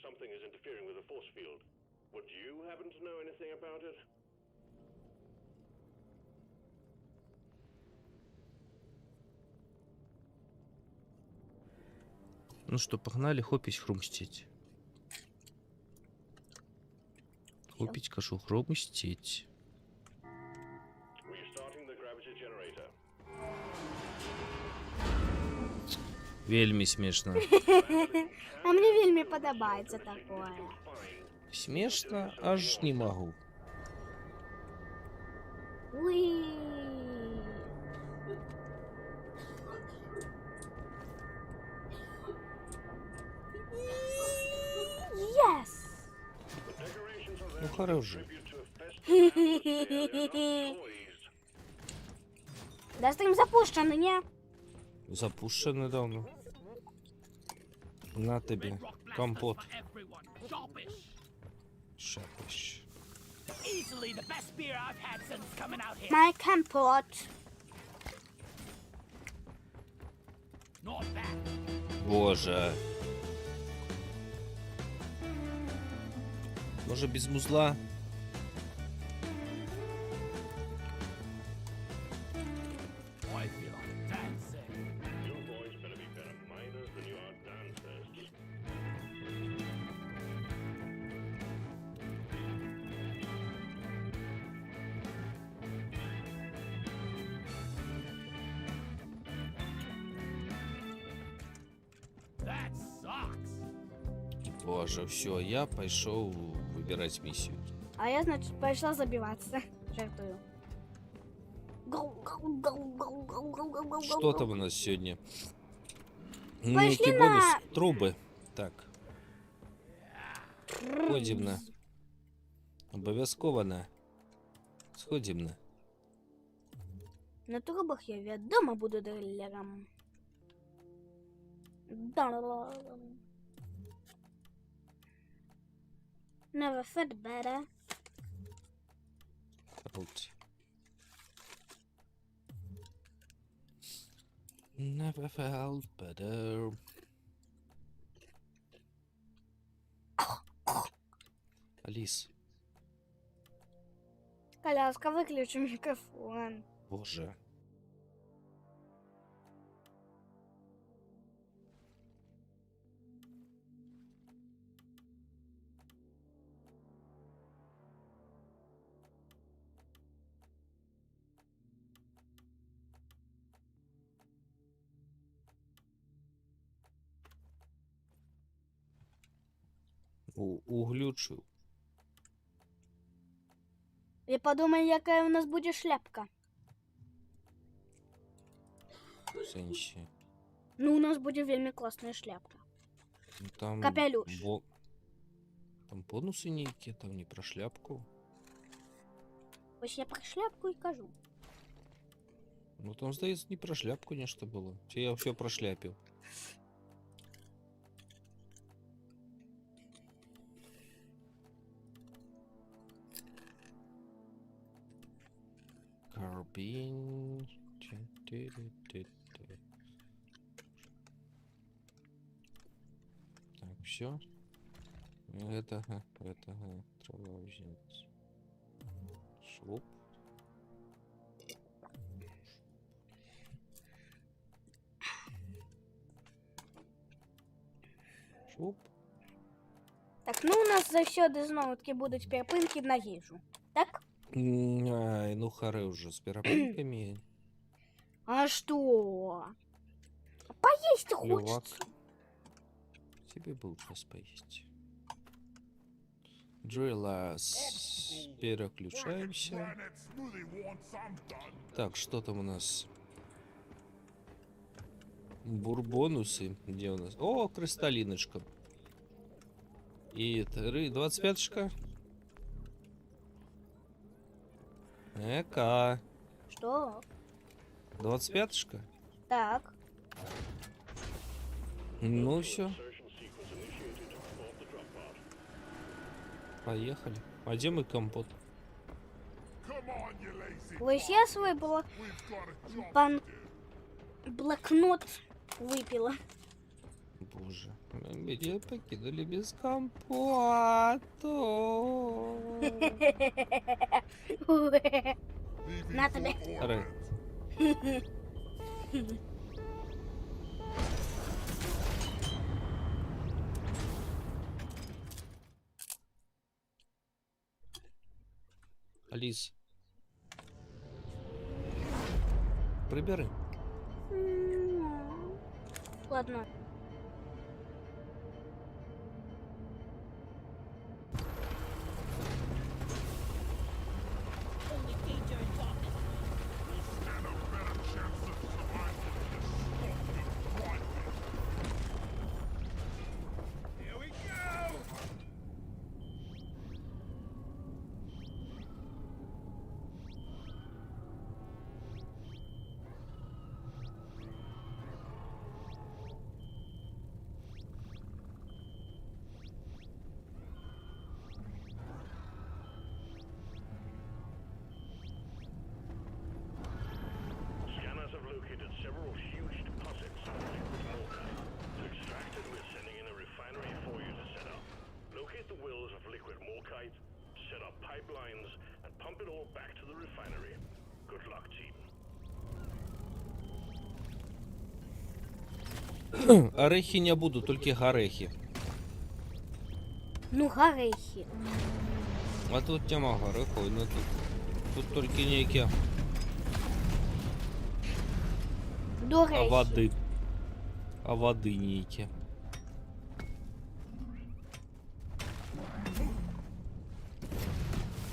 something is interfering with the force field. Would you happen to know anything about it? Ну что, погнали хопить, хрумстеть. Хопить, кажу, хрумстеть. Restarting the gravity generator. Вельми смешно. А мне вельми подобається такое. Смешно, аж не могу. Уи. Yes. Ну хорош же. Да стрім запущений, ні? Запущено недавно. На тобі. Компот. Шапиш. My компот. Боже. Може без музла? You boys better be better miners than you are dancers. Боже, все, я пошел выбирать миссию. А я, значит, пошла забиваться. Жартую. Что там у нас сегодня? Пошли Некий на- бонус. Трубы. Так. Сходим на. Обов'язково на. Сходим на. На трубах я відомо буду дриллером. Never felt better. Вот. Never felt better. Алис, Коляска, выключи микрофон. боже. Углючив. Я подумаю, яка у нас буде шляпка. В сенсі. Ну, у нас буде вельми класна шляпка. Ну, там Капелюш. Там бонуси ніякі, там не про шляпку. Ось я про шляпку і кажу. Ну там, здається, не про шляпку нечто було. Чи я все прошляпив? Карбін. Так, все. Этого трава взять. Шуп. Шуп. Так, ну у нас завсёди знову таки будуть перепинки на їжу. Так? Ай, ну харе уже с перепынками. А что? Поесть хочется. Левак. Тебе был час поесть. Дрелас. Переключаемся. Так, что там у нас? Бурбонусы. Где у нас? О, кристаллиночка. И 25-шка. Эка. Что? 25-шка. Так. Ну все, Insertion sequence initiated. Abort the drop pod. поехали. А где мой компот? Ось я свой блокнот выпила. Боже. Меня покинули без компота. На тобі. Рэй, Алис. Прибери. Ладно. Scanners have located several huge deposits of liquid mortar. To extract it, we're sending in a refinery for you to set up. Locate the wells of liquid morkite, set up pipelines, and pump it all back to the refinery. Good luck, team. Орехи не буду, только горехи. Ну, горехи. А тут тема горехов, ну тут только некие Дорехи. воды. А воды некие.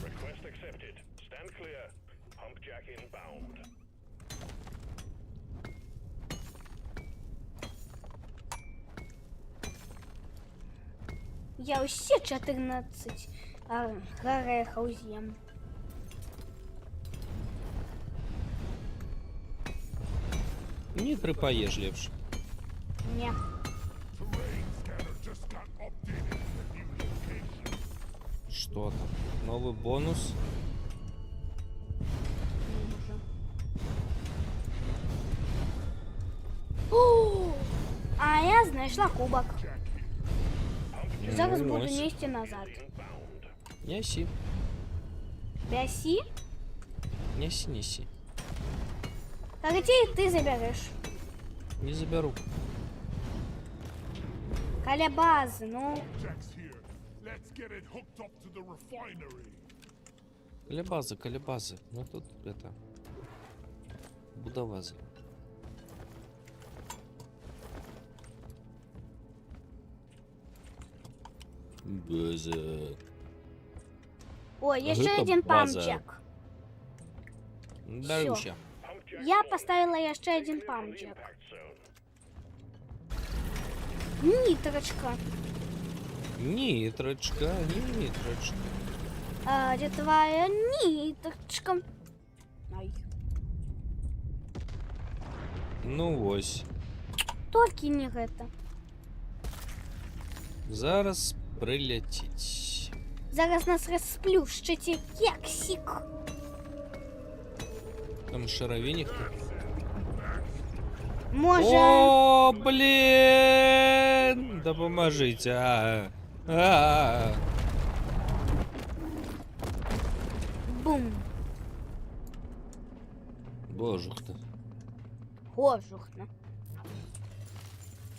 Request accepted. Stand clear. Pump jack inbound. Я усі 14 горехів з'їм. Не трипаєш лепше. Ні. Что там? Новый бонус? О, а я знайшла кубок. Зараз буду Ось. нести назад. Неси, Бясі? неси. Так где ты заберешь? Не заберу. Каля бази, ну. Jack's here. Let's get it hooked up to the refinery. Колебазы. Ну тут это... Будовазы. База. О, еще Это один база. памчик. Дарюща. Pump jack Я поставила еще один in памчик. impact zone. Нитрочка. Нитрочка. А, где твоя нитрочка? Ай. Ну ось. Только не это. Зараз прилетіть. Зараз нас розплющить кексик. Там шаровейник. Може... О, блин! Да поможите. Бум. Божух-то. Кожухно.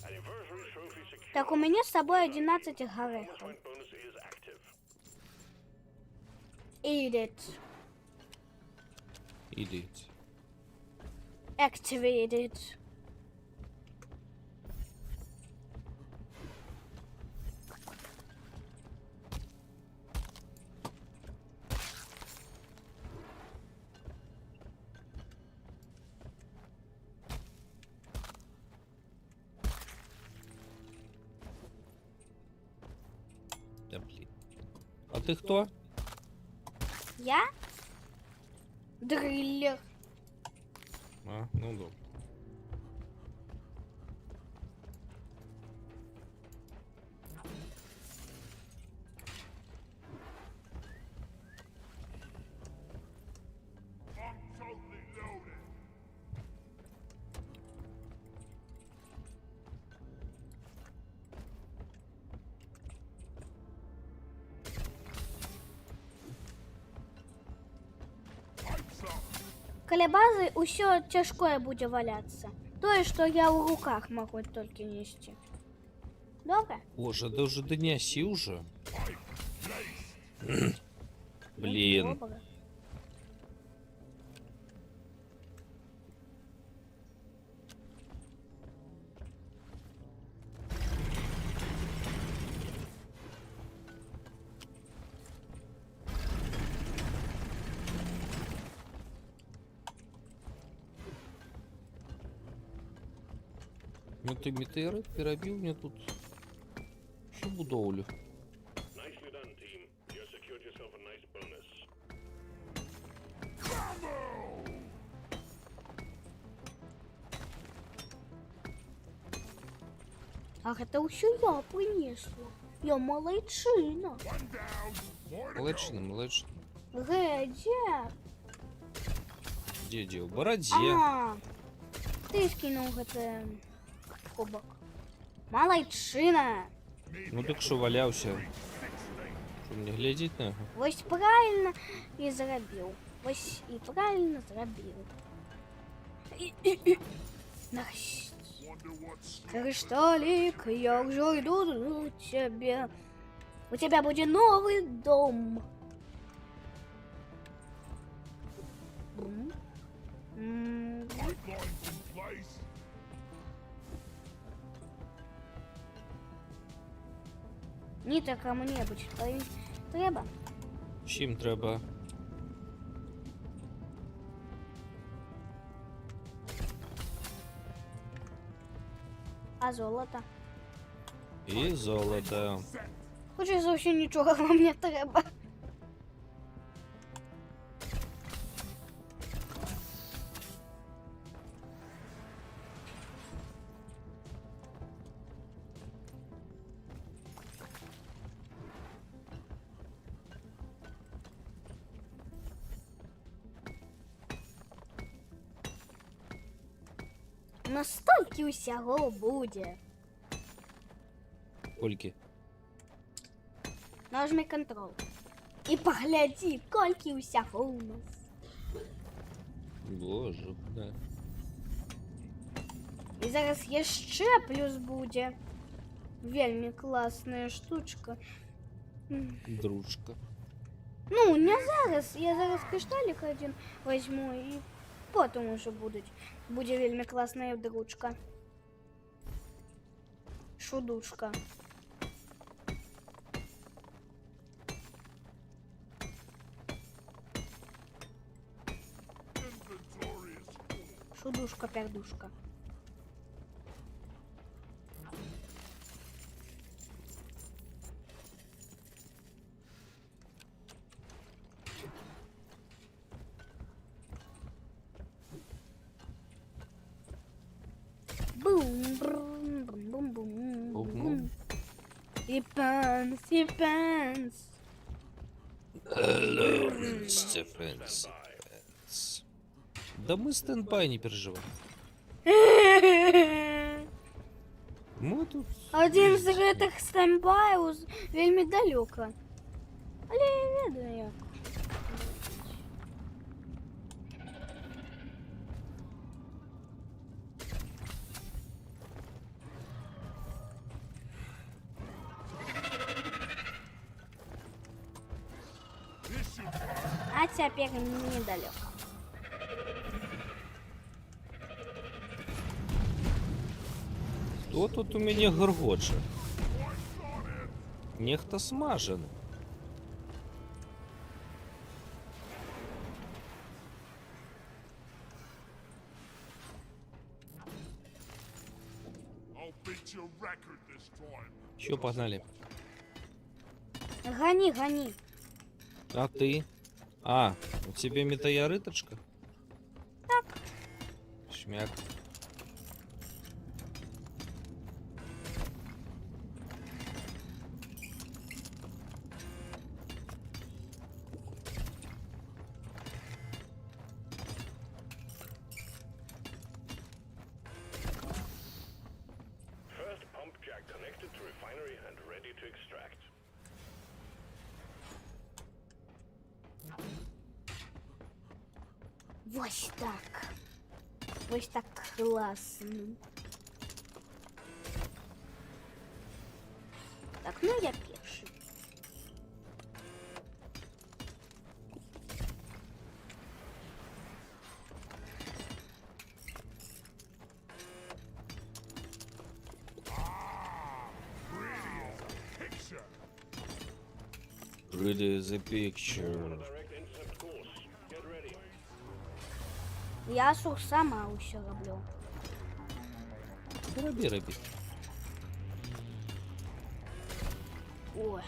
Anniversary trophy secured. Так, у меня с собой 11 горехов. Point bonus is active. Eat it. Или... Activate it. Да блин. А ты кто? Я? Дриллер. А, ну да. I'm totally loaded. каля базы усё цяжкое будзе валяцца. Тое, што я ў руках магу толькі несці. Добра? Боже, да уже доняси уже. Блин. Добра. Ну ты метеорит перебил мне тут всю будовлю. Nicely done, team. You secured yourself a nice bonus. А гэта ўсё я прынесла. Я малайчына. One down. More to go. Молодчина, молодчина. Дзе? Где в бороде? А, ты скінуў гэты кубок. Малайчына. Ну так что валялся? Что мне глядеть на его? Вось правильно і зрабіў. Вось і правильно зрабіў. Нарешті. Wonder what's Кришталик, як же йду до тебе. У тебя будет новый дом. pipelines in place. Ніта кому-небудь треба. Чим треба? А золото? І золото. Хоча зовсім нічого вам не треба. Настільки усього буде. Кольки? Нажми контрол. І погляді, кольки усього у нас. Боже, да. І зараз ще плюс буде. Вельми класна штучка. Дружка. Ну, не зараз. Я зараз кришталик один возьму і потім уже буде вельми класна дружка. Шудушка. Inventory is full. Шудушка-пердушка. Бум-брум-бум-бум-бум. Бум-бум. И панс. Hello, Стефенс. Да мы стендбай, не переживай. Мы тут... Один з гэтых стендбаю вельмі далёка. Але я ведаю як. This should А цяпер недалёка. Хто тут у мяне гаргоча? Нехта смажены. I'll beat your record this time. Чё, погнали? Гони, гони. А ты? А, у тебя метеориточка? Так. Шмяк. First pump jack connected to refinery and ready to extract. Ось так. Ось так класно. Так, ну я перший. Picture. Ready the picture. Direct intercept course. Get ready. Я сама усе роблю. Роби. Ой.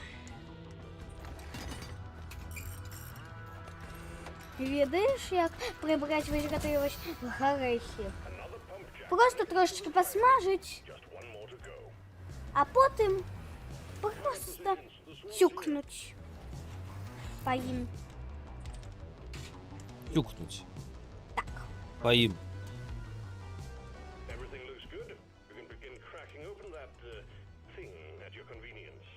Видиш, як прибрати вегетаріович горехи? Просто трошечки посмажить, Just one more to go. а потім просто тюкнуть. Поїм. Тюкнуть. Так. Поим. Everything looks good. You can begin cracking open that thing at your convenience.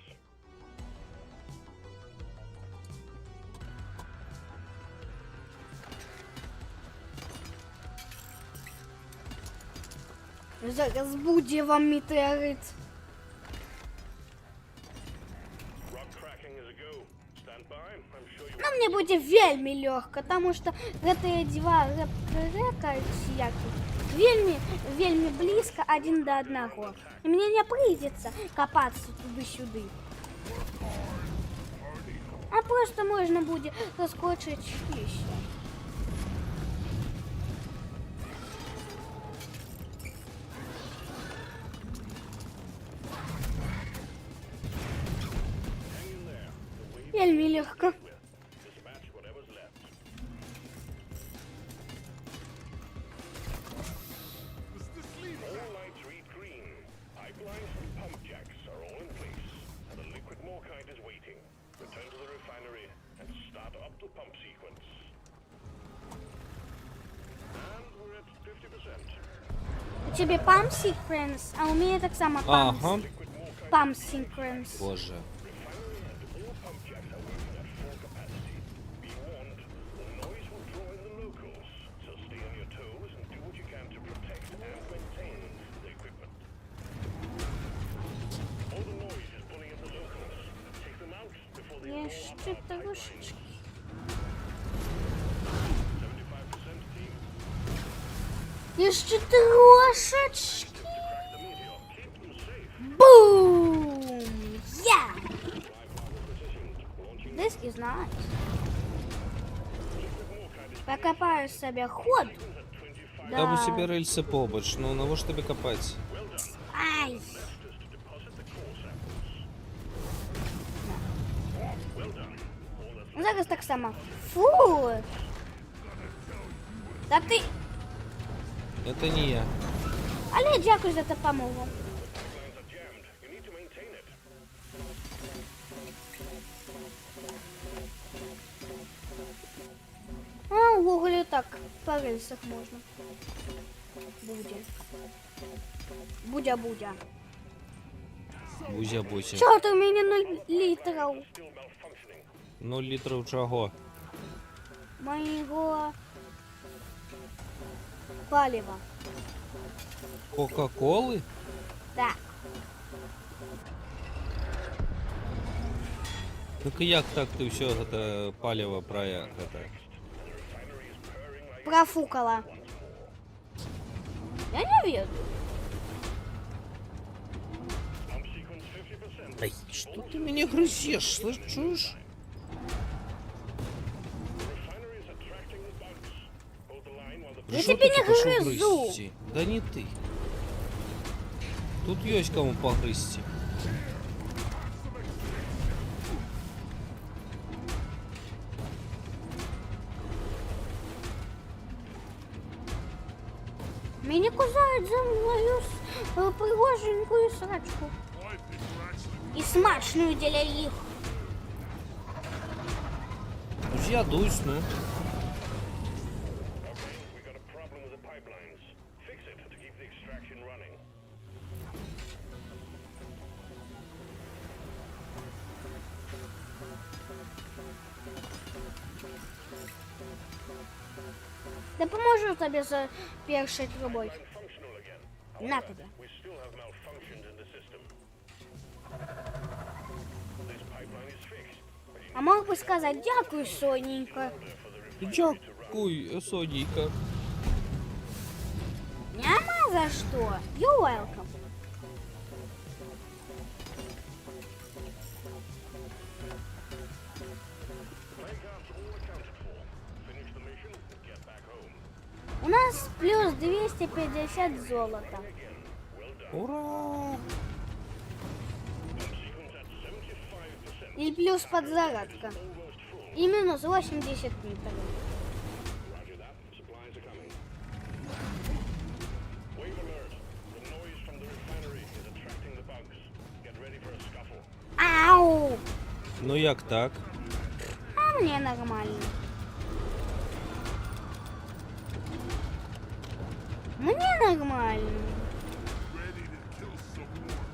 Зараз буде вам метеорит. Rock cracking is a go. Stand by. I'm sure you Ну, мне буде вельми легко, тому що ці два река вельми близко один до одного. І мені не прийдеться копатися туди-сюди. А просто можна буде заскочити і все. Вельми легко. dispatch whatever's left. Does this leave All lights read green. Pipelines and pump jacks are all in place. The liquid morkite is waiting. Return to the refinery and start up the pump sequence. And we're at 50%. У тебе памп секвенс, а у меня так само Ага. памп секвенс. Боже. All pump jacks are working at full capacity. Be warned, the noise will draw in the locals. So stay on your toes and do what you can to protect and maintain the equipment. All the noise is pulling in the locals. Take them out before they Я blow up ще our pipelines. трошечки. 75% team. Я ще трошечки. Crack the meteor. Keep them safe. Бум! Я! Drive power positioned. Launching This is nice. Покопаю себе ход. Да. Там у тебе рельси побач, ну навіщо тобі копати? Ай! Зараз так само. Фу! Та ти... Это не я. Але дякую за допомогу. lines are jammed. You need to maintain it. А, в Гуглі так, по рельсах можна. Будя. Бузя-бузя. Чорт, у мене 0 літрів. Still malfunctioning. 0 літрів чого? Моего палива. Кока-коли? Так. Так і як так ти все це паліво про это? Профукала. Я не ведаю. Pump sequence 50%. Ай, що ти мене гризеш, чуєш? Refinery is attracting the bugs. Hold the line while the Я Що тебе ти не пішов гризу. гризти? Да не ти. Тут есть кому погрызти. Меня кусают за мою пригоженькую срачку. I think we're actually И смачную для их. Ну я дусь, ну. Okay, we got a problem with the pipelines. Fix it to keep the extraction running. Допоможу тобі з першою трубою. Pipeline functional again. На However, тобі. we still have malfunctions in the system. This pipeline is fixed, but you А мог би сказати дякую, Соненька. Дякую, Сонійка. Нема за що. You're welcome. Plague cards all accounted for. Finish the mission and get back home. У нас плюс 250 золота. Ура! Sequence at 75%. И плюс подзарядка. И минус 80 литров. Roger that. Supplies are coming. Wave alert. The noise from the refinery is attracting the bugs. Get ready for a scuffle. Ау! Ну як так? А мне нормально. Мне нормально. Ready to kill some more.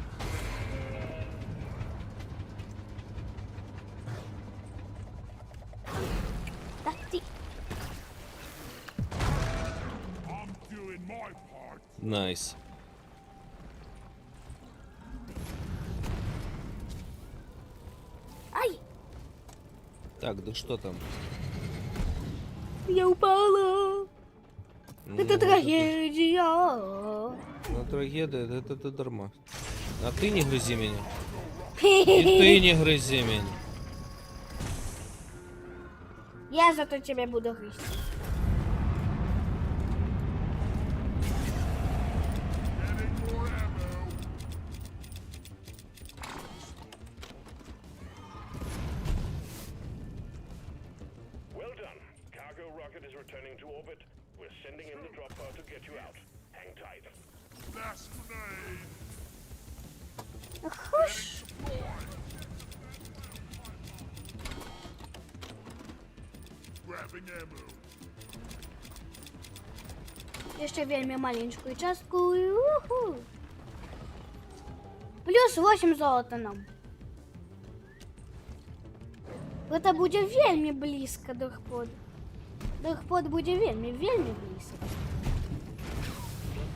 Да ты... I'm doing my part. Найс. Ай! Так, да что там? Я упала. Ну, Это трагедия. Ну, трагедия, это дарма. А ты не грызи меня. И ты не грызи меня. Я зато тебя буду грызть. Getting more ammo. Well done. Cargo rocket is returning to orbit. We're sending in the drop pod to get you out. Hang tight. Blast grenade. Хуш. Grabbing ammo. Jeszcze вельми маленькую частку. Уху. Плюс 8 золота нам. Это будет вельми близко до входа. До входа будет вельми близко.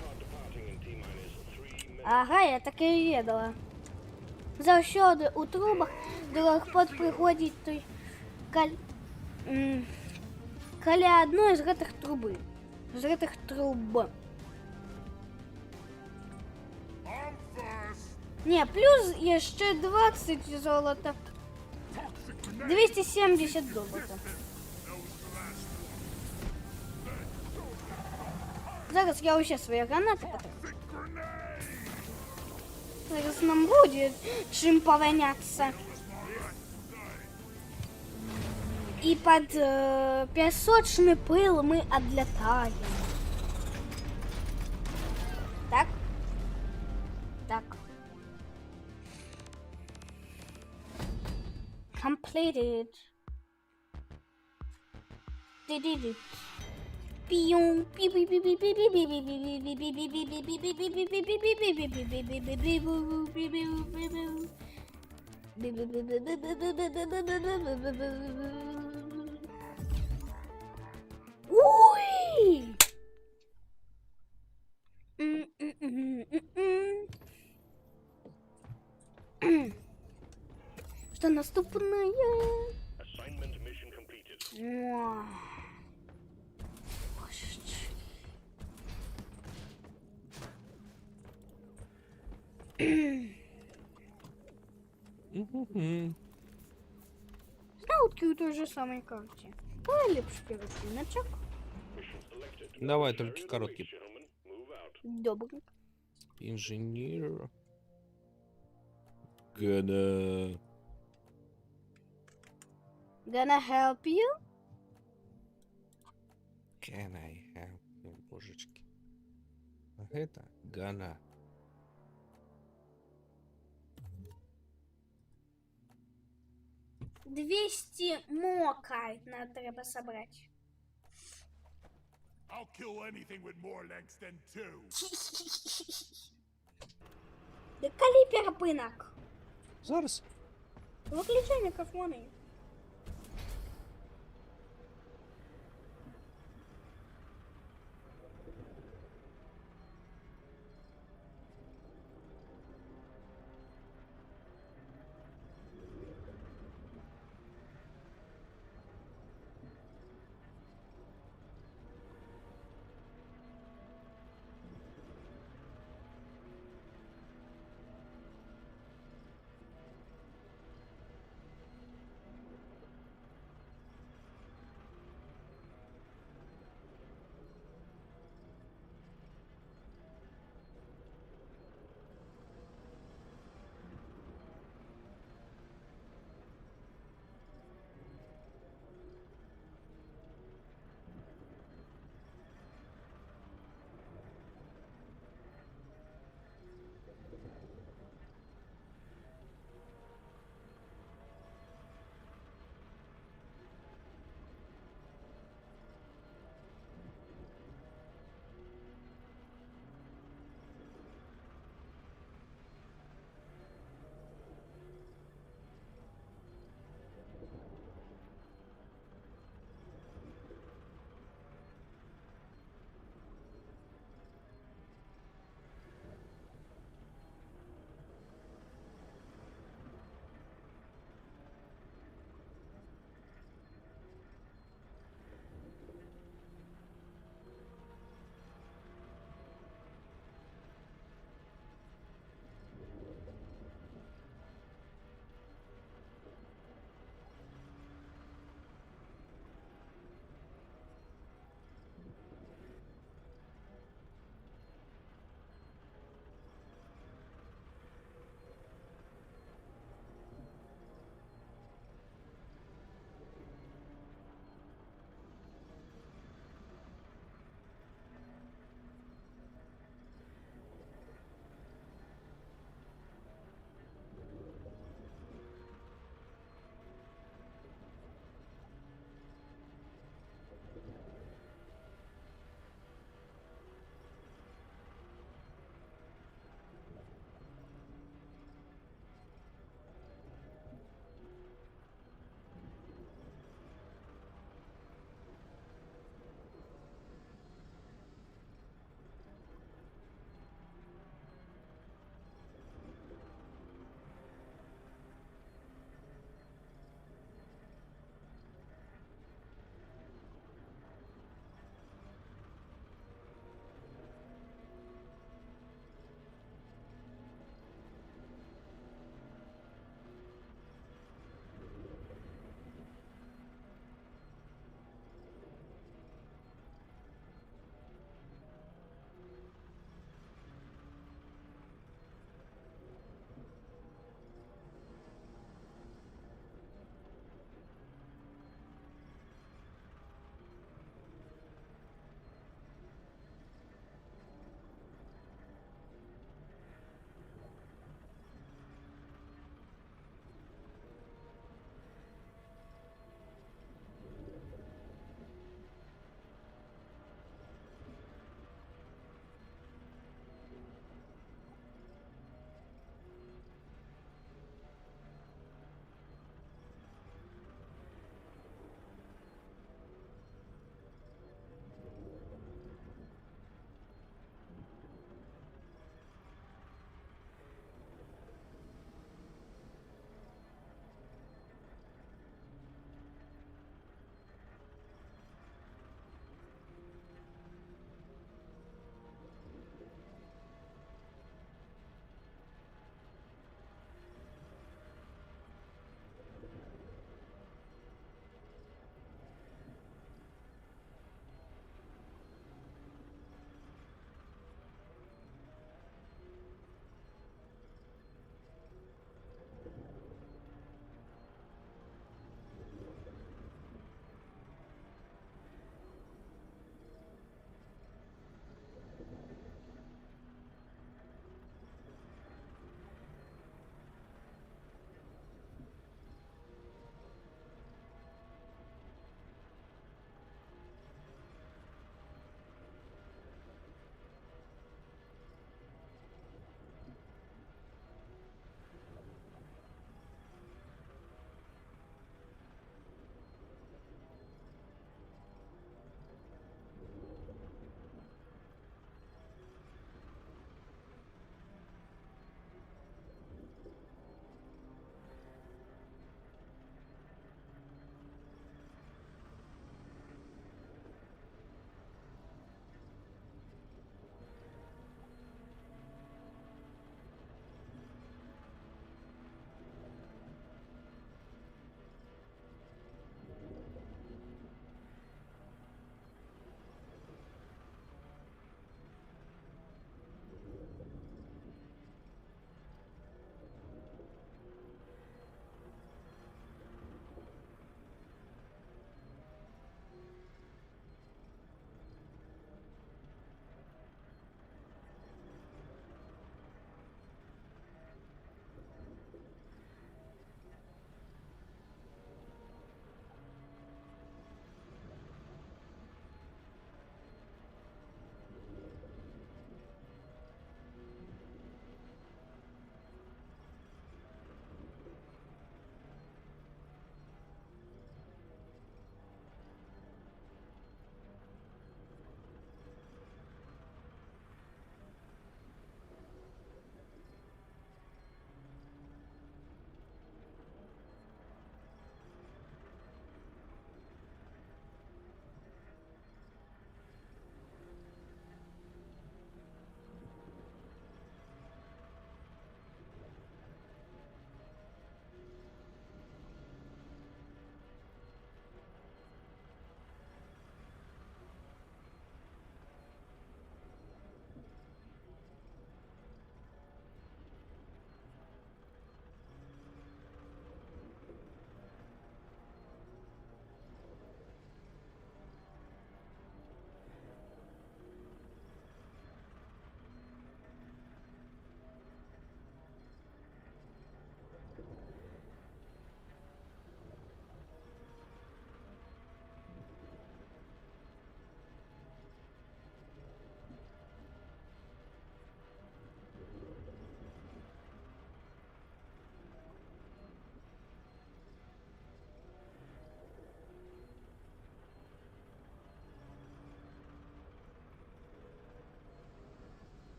Pod departing in T-minus 3 minutes. Ага, я так і ведала. Завсёды у трубах до вход приходить той каля одной з гэтых трубы. З гэтых труб. I'm first. Не, плюс еще 20 золота. Toxic grenade. 270 золота. That was the last one. Зараз я вообще свои гранаты потрачу. Toxic grenade. Зараз нам будет чим повиняться. И под песочный пыл мы отлетаем. Так? Так. Completed. Did Пиум. Ой! Что наступная? Assignment mission completed. Муа. Божечки. Мгм. Снова у той же самой карте. Давай лепше перепиночек. Mission selected. Давай Very только good, короткий. gentlemen. Move out. Добрый. Инженер. Gonna. Gonna help you? Can I help you, божечки? А это gonna. Двести мокайт надо треба собрать. I'll kill anything with more legs than two. Да коли перепинок. Зараз. Выключай микрофоны.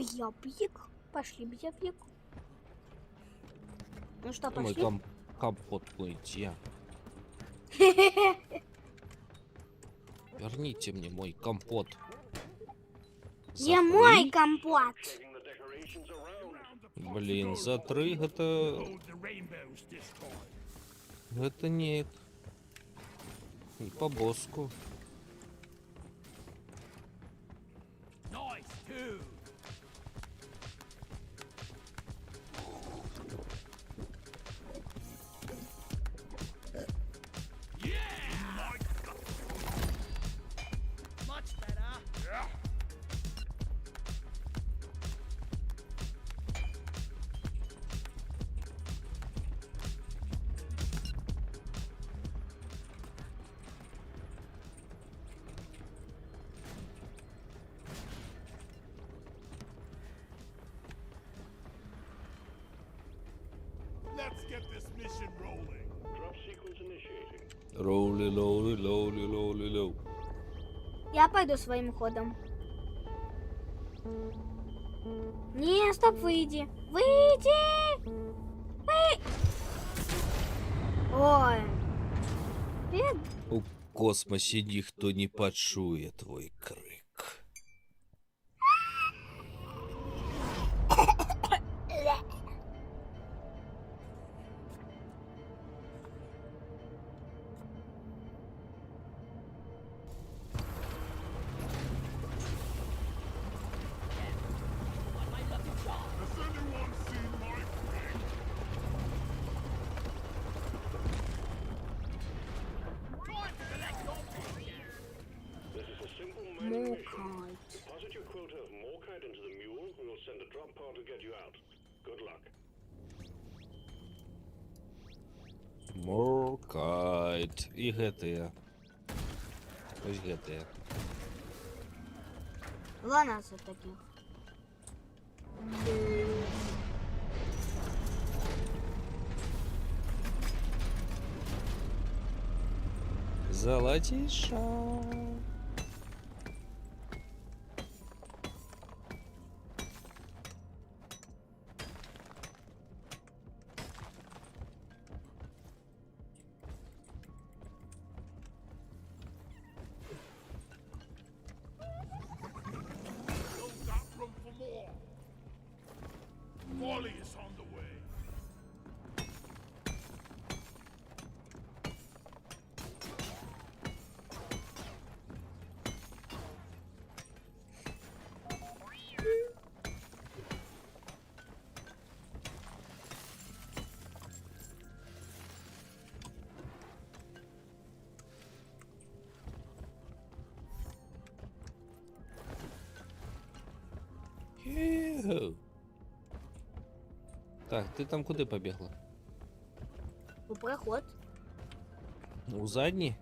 Бьябик. Пошли, бьябик. Ну что, Мой пошли? компот будете. Верните мне мой компот. Я За мой три? компот. Taking the decorations around. Блін, за 3 это... Load the rainbows destroyed. Это нет. И по боску. Nice too. Much better. Yeah. Let's get this mission rolling. Drop sequence initiating. Роули, лоули, лоули, лоули, лоу. Я пойду своим ходом. Не, стоп, выйди. Выйди! Ой. Привет. У космосе ніхто не почує твой крик. Has anyone seen my friend? This is a simple mining mission. Мукай. Deposit your quota of Morkite into the mule. We will send a drop pod to get you out. Good luck. Моркайт. І ГТ. Ось ГТ. Ладно, за таких. Золотіша. Don't got room for more. Wally is on the way. Єу. Так, ти там куди побігла? У проход. У задній?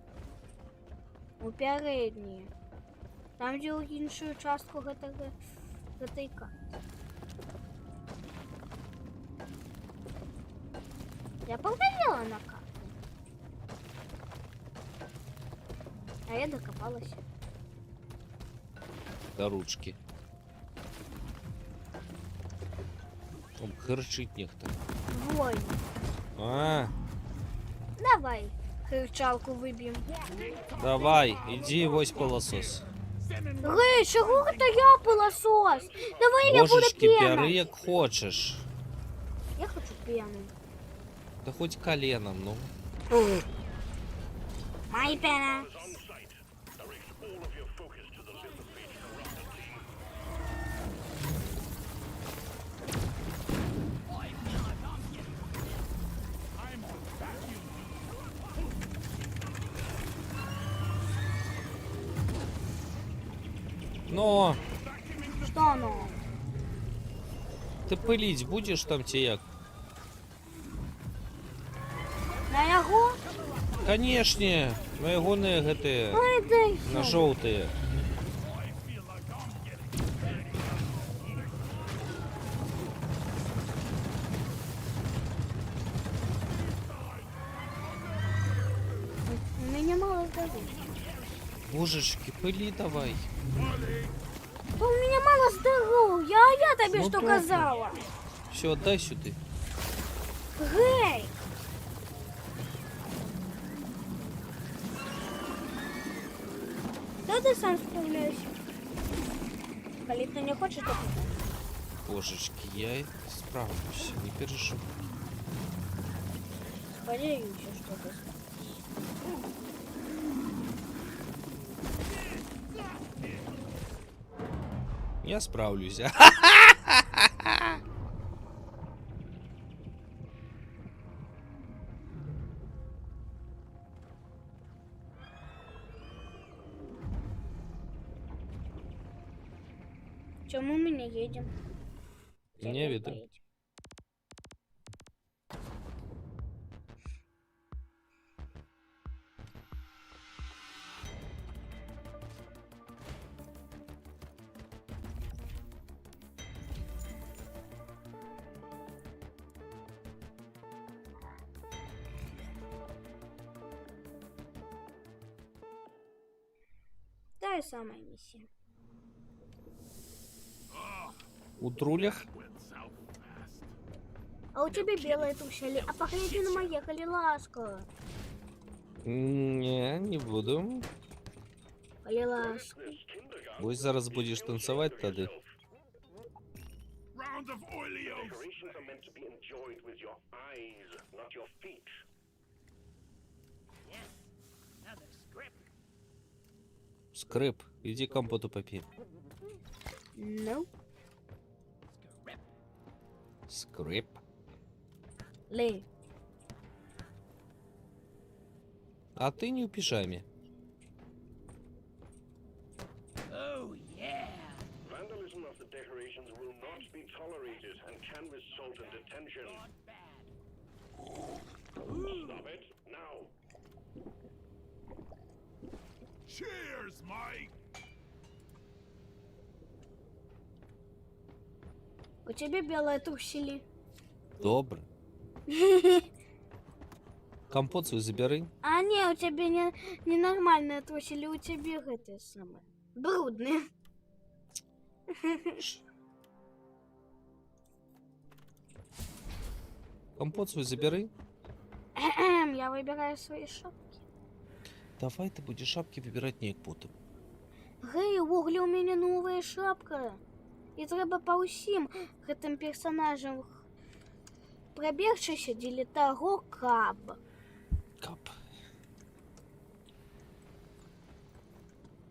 У передній. Там, де у іншу частку ГТК. Я поглядела на карту. А я докопалась. До ручки. Там херчить ніхто. Вой. А, Давай кричалку виб'ємо. давай, іди вось пилосос. Гей, чого то я пилосос? Давай я буду Божечки, піари п'яна. як хочеш. Я хочу п'яну. Та хоч коленом, ну. Май п'яна. On site. Direct all of your focus to the lithophage corrupted team. I'm on vacuum. Но, Що ну? ти пиліть будеш там ці як? На його? Конечно, на його не ГТ, Ой, дай. на жовтий. У меня мало здоровья. Божечки, пили давай. Да у меня мене мало здоров'я, а я тобі Ну, що добре. казала? Все, отдай сюди. Гей! Да ти сам справляйся. Коли ти не хочеш, то Божечки, я справлюсь, не переживай. сподіваюся, що ти. Я справлюсь. Чому ми не їдемо? Не видно. Та й сама місія. У трулях? А у тебя белые тушили, а погляди на мои, коли ласка. Не буду. Коли ласка. Ось зараз будеш танцювати тоді. Round of Oilios! Decorations are meant to be enjoyed with your eyes, not your feet. Скрип, іди компоту попій. No. Скрип. Ли. А ти не у піжамі. Vandalism of the decorations will not be tolerated and can result in detention. Stop it, now. Cheers, Mike! У тебя белые тушили. Добре. Компот свій забери. А не, у тебя не нормальные тушили, у тебя это самое. Брудные. Компот свій забери. Я выбираю свои шапки. Давай ти будеш шапки вибирати не як потім. Гей, в углі у меня новая шапка. І треба по усім гэтым персонажам пробегшися дзеля таго, каб. Кап.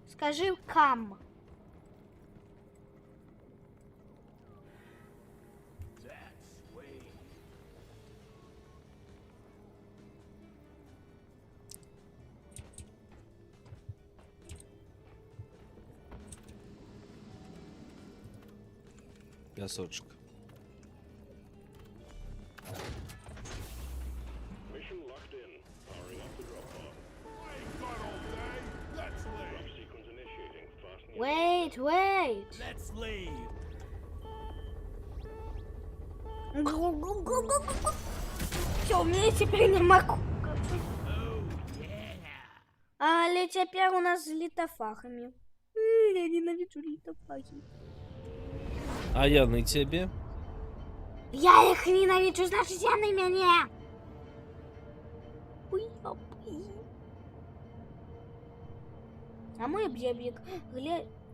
Скажи кам. Пясочек. Mission locked in. Powering up the drop pod. I ain't got all day. Let's Drop leave. sequence initiating. Fasten your Wait. Let's leave. Все, у меня теперь не могу. Але теперь у нас с литофахами. Я ненавижу литофахи. А я не тебе. Я их ненавижу, значит, я на меня. А мой бебик,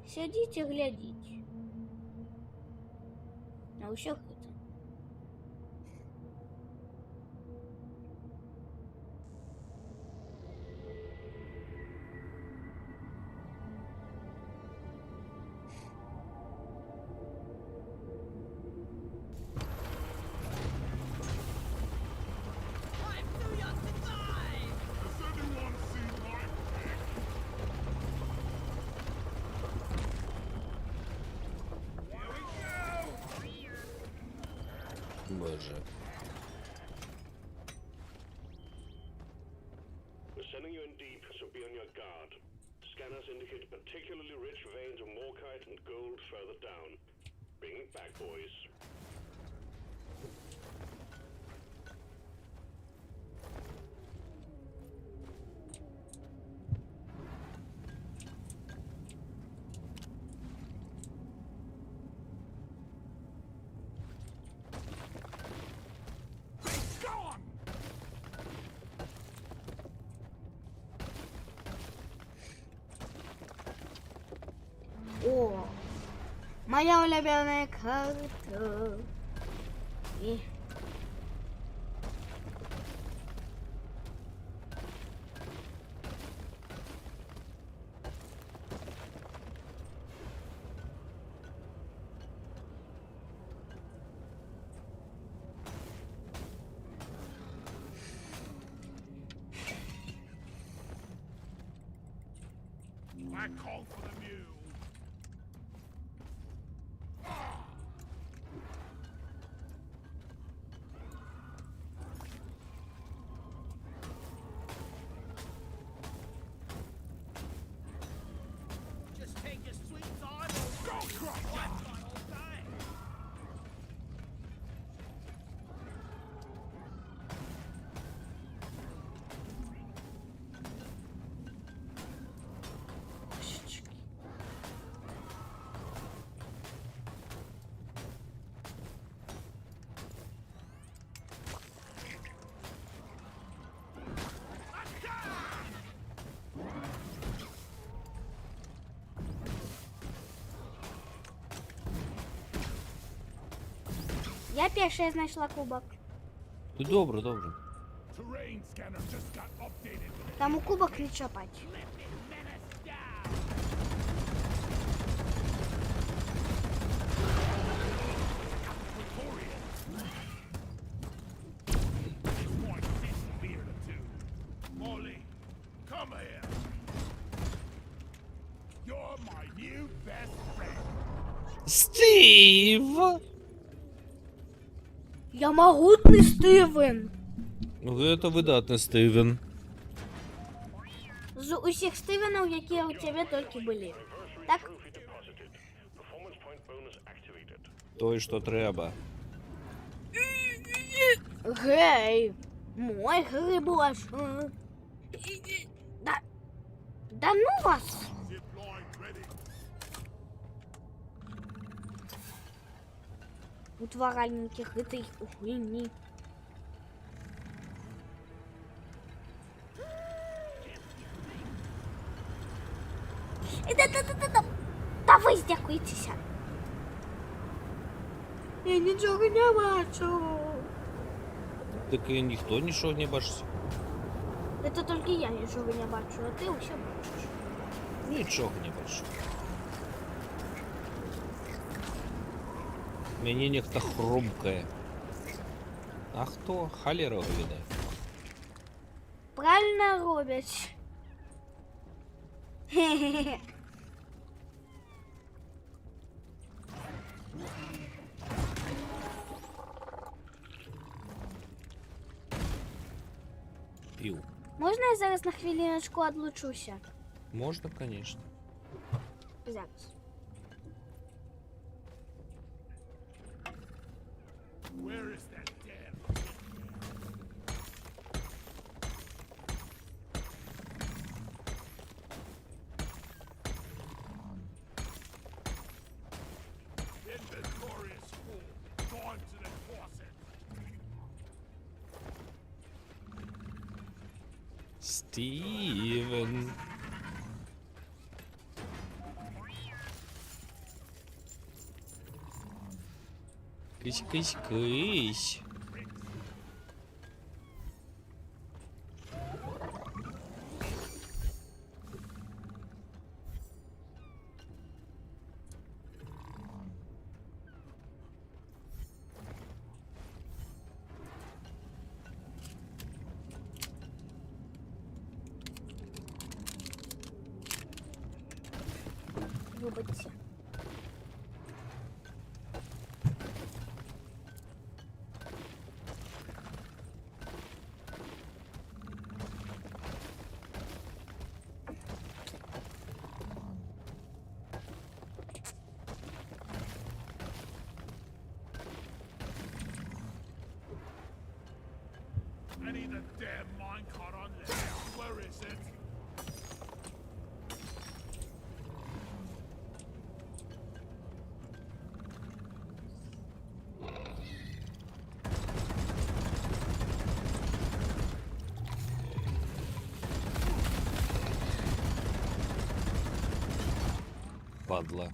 сядите, глядите. А у всех это. Does anyone see Mike? Боже. We're sending you in deep, so be on your guard. Scanners indicate particularly rich veins of morkite and gold further down. Bring it back, boys. Моя улюблена карта. І... I call for the mule. Just take your sweet time. Go crush. Я перша знайшла кубок. Добре, добре. Terrain scanner just got updated with it. Там у кубок не чапать. One disappeared or two. Molly, come here. You're my new best friend. Стив! Я могутний Стивен. Это видатний Стивен. З усіх Стивенів, які у тебе тільки були. Так? Trophy deposited. Performance point bonus activated. Той, що треба. Гей, мой грибош. Да ну вас. Zip line ready. Утваральники этой хуйни. Да ви здякуйтеся. Я нічого не бачу. Так і ніхто нічого не бачить. Это только я нічого не бачу, а ти усе бачиш. Нічого не бачу. Мені ніхто хрумкає. А хто? Халера видає. Правильно роблять. Хе-хе-хе. Пів. Можна я зараз на хвилиночку отлучуся? Можна, конечно. Зараз. Where is that damn? Inventory is full. Gone to the closet. Стівен. Кись, кись, кись. Вибачте. I need a damn minecart on there. Where is it? Падла.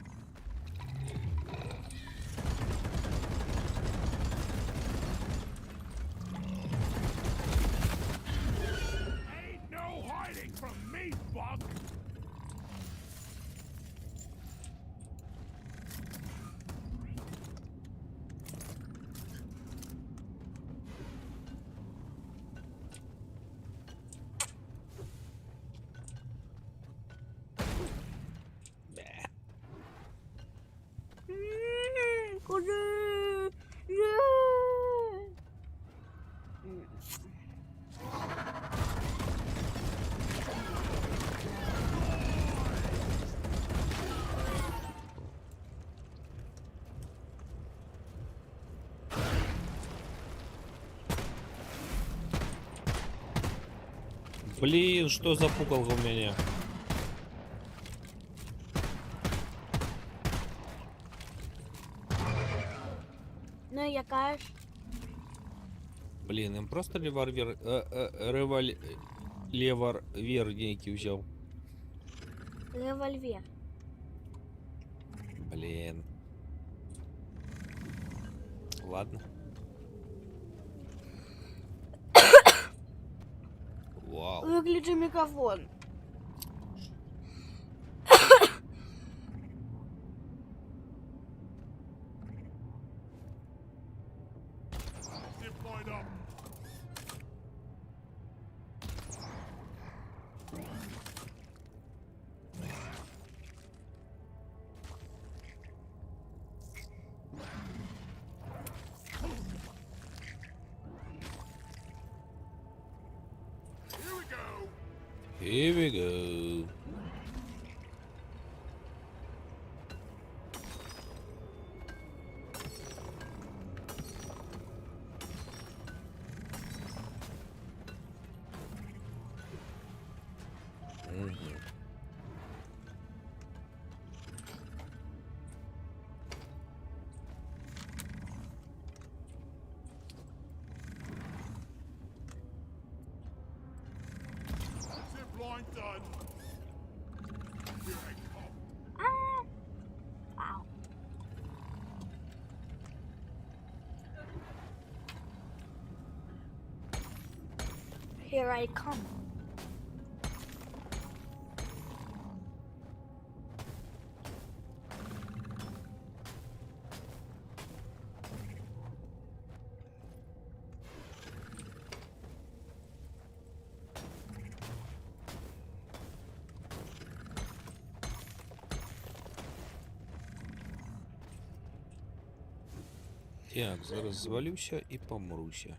Блин, что за пуколка у меня? Ну, яка ж? Блин, им просто револьвер некий взял. Револьвер. Блин. Ладно. Вау. Выключи микрофон. Zip line up. Here we go. Here we go. Мгм. Zip line done. Here I come. Ah. Wow. Here I come. Так, зараз звалюся і помруся.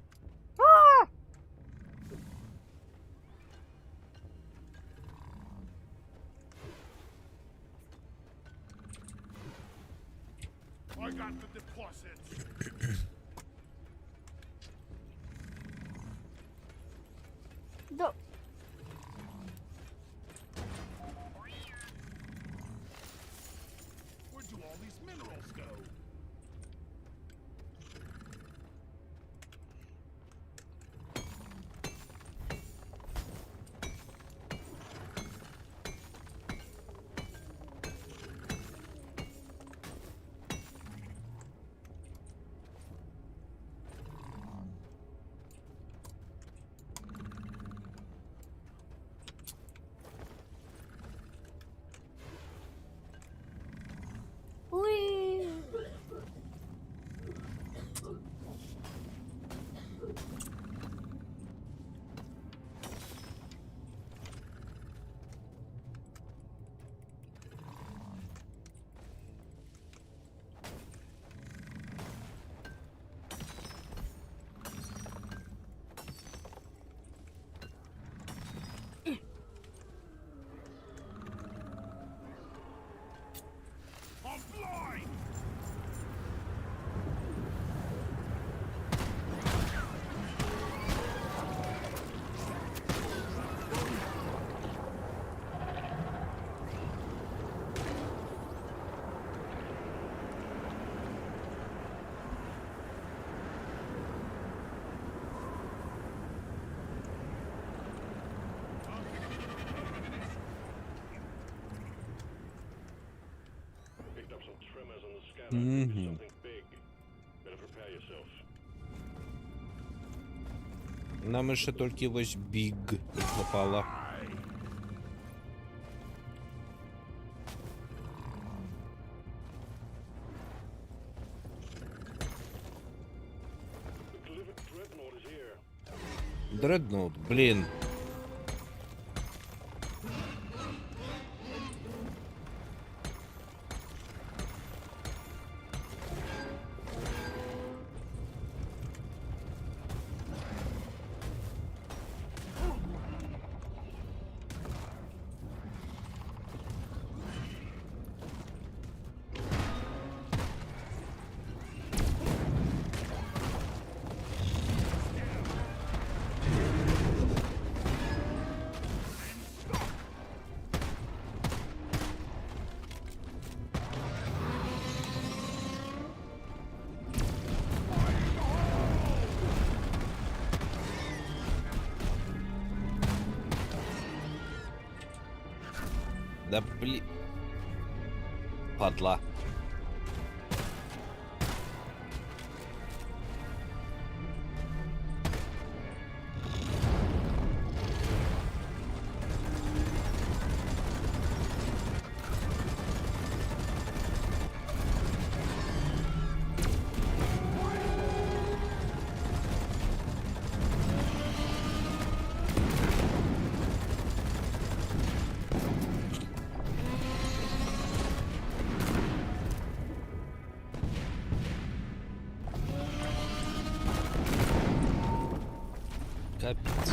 I got the deposit. Да. Where do all these minerals go? Уи. I'm blind. Picked up some tremors on the scanner. Could be Mhm. something big. Better prepare yourself. Нам ще тільки ось біг запала. The Glyvit Dreadnought is here. Дредноут, блін. Да блин. Падла. Капец.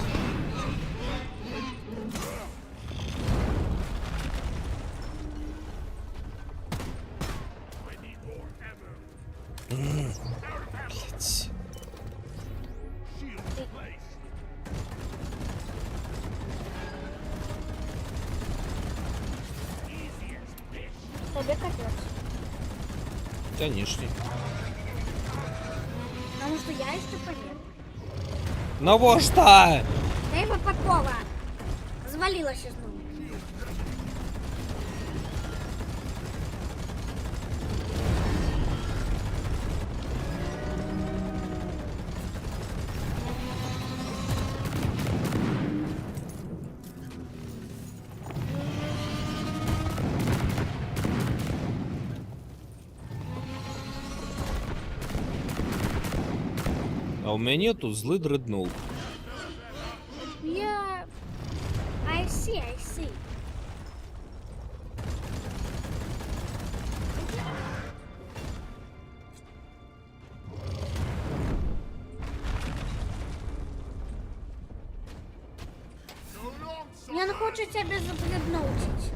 I need more ammo. Блять. Shield placed. Easy as fish. Тобі капець. Конечно. Потому что я еще победу. Ну что? Дай випадково. Звалилася знову. А у меня тут злый дредноут. Я... I see. So long, son. Я не хочу тебе заблуднуть.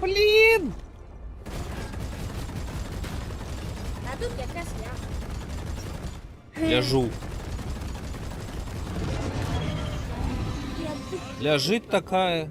Блин! А тут якась я. Ляжу. Я тут Ляжит такая.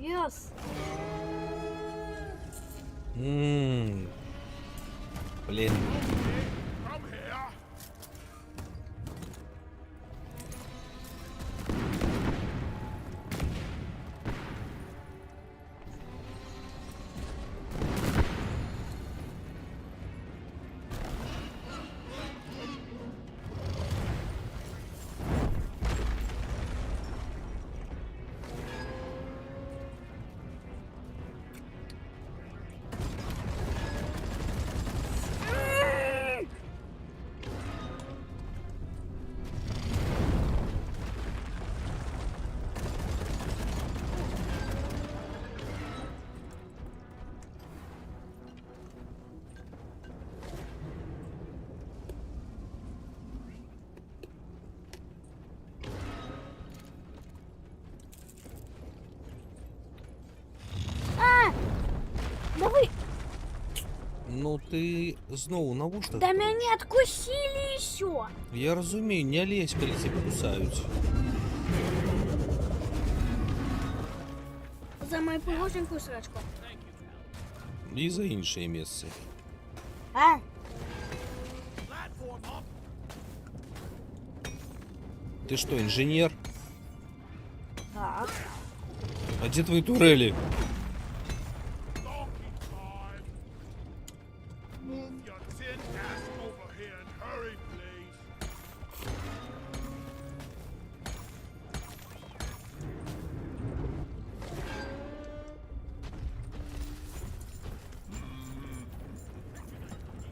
Yes. Блин. Come here. Давай. Ну ти знову навушник. Да меня откусили еще. Я розумію, не лезь, коли тебе кусають. За мою порожненькую срачку. І за інше місце. А? Ты что, инженер? Так. А где твои турели? Donkey time. Move your tin ass over here and hurry, please.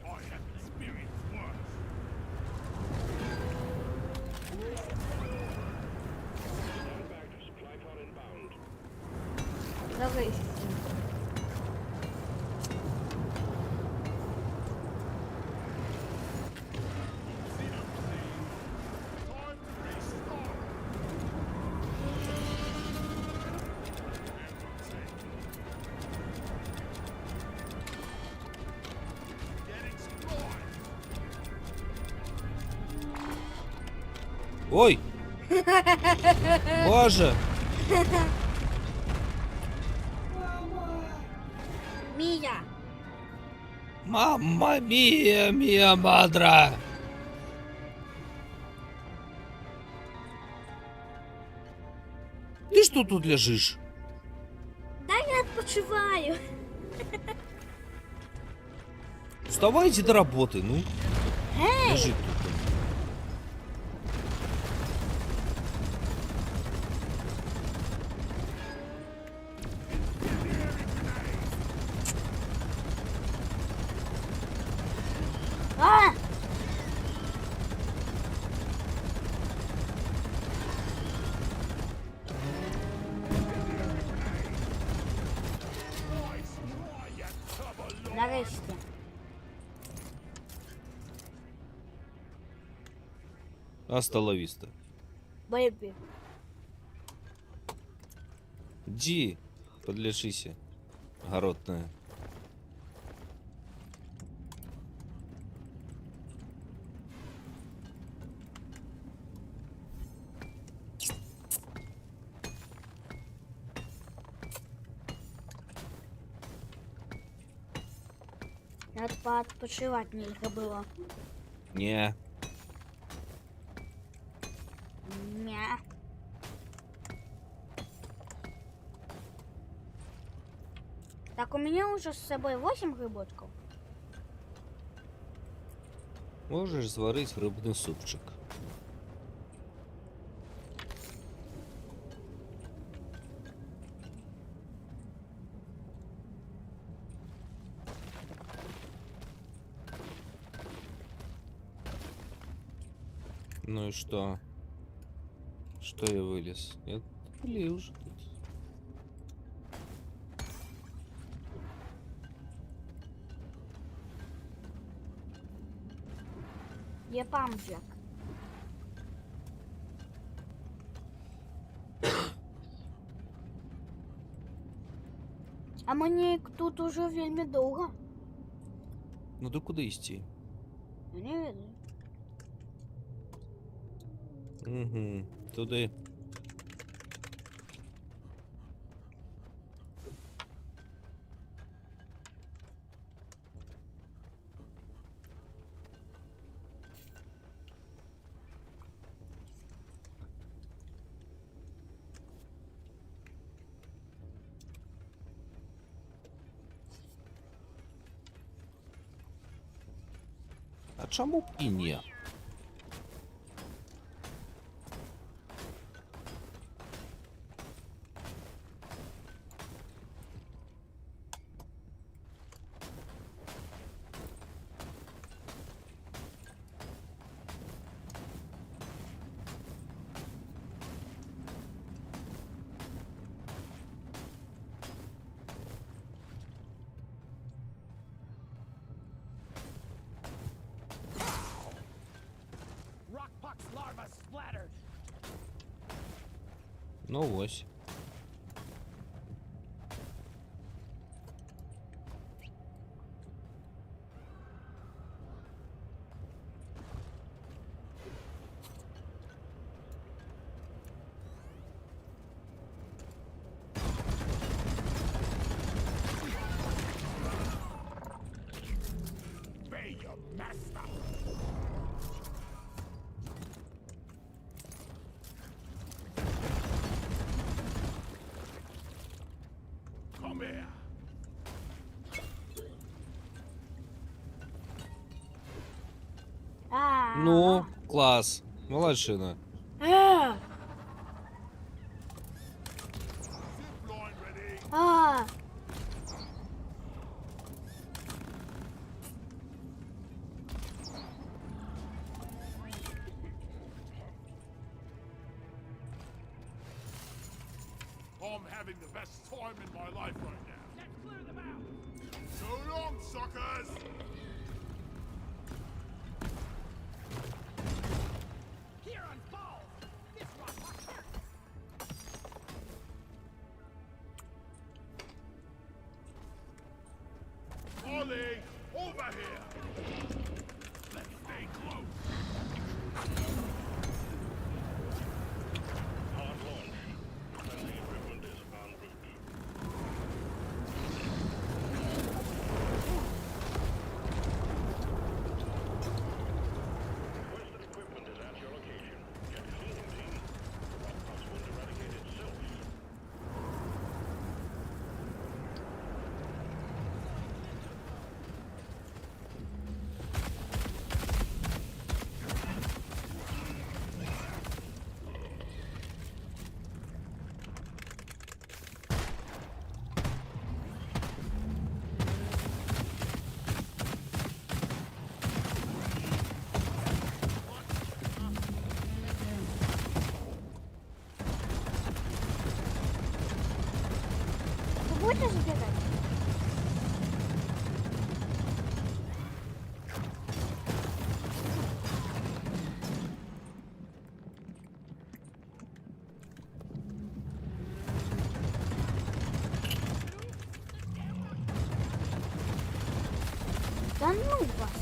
I have experienced worse. Stand back to supply pod inbound. Давай. Time to restart. Get explored. Ой! Боже! Мия. Мамма мия, мия мадра! Ты что тут лежишь? Да я відпочиваю. Вставайте до работы, ну. Гей! Лежит тут. А! Нарешті. Аста ла виста. Бейбі. Ди, подлежися. Городная. Надо поотпочивати нельзя було. Не. Ня. Так, у меня уже с собой 8 грибочков. Можешь сварить рыбный супчик. Ну и что? Что я вылез? Я пылил уже тут. Є памджак. А мені тут уже вельми довго. Ну да куда идти? Я не веду. Угу. Туди. А чому б і ні? Rockpox larva splattered. Ну ось. Obey your master. Come here. А. Ну, клас. Молодчина. Е. Zipline ready. А. I'm having the best time in my life right now. Let's clear them out. So long, suckers! Here on ball. This one. Ollie, over here! Let's stay close. Hard launch. Friendly equipment is en route. Requested equipment is at your location. Get cleaning team. The rockbox won't eradicate itself. Вы будете забирать? Да ну вас!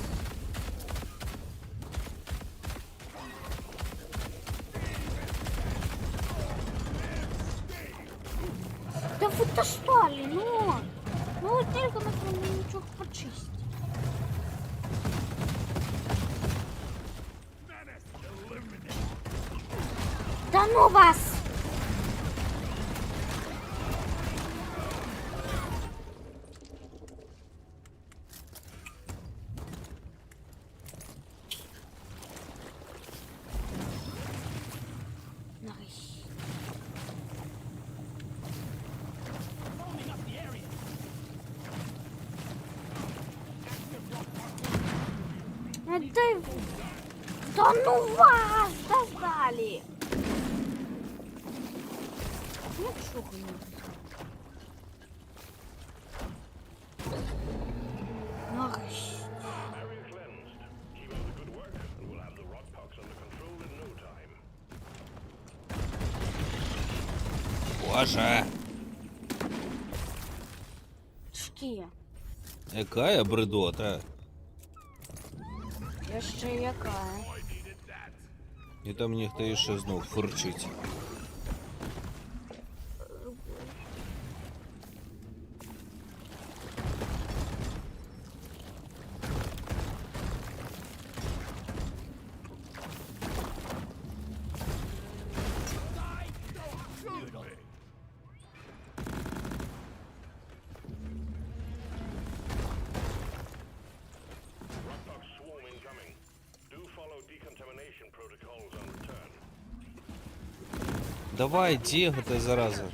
Да вы достали, ну! Ну вот только мы там ничего почистить. Да ну вас! Nice. Roaming up the area. Это... Да ну вас! Достали! Ну что вы не Nice. Area cleansed. Keep up the good work, and we'll have the rockbox under control in no time. Боже. Шки. Яка я бредота. Я ще яка. І там ніхто ще знов фурчить. Rockbox swarm incoming. Do follow decontamination protocols on return. Давай, дігати, зараза.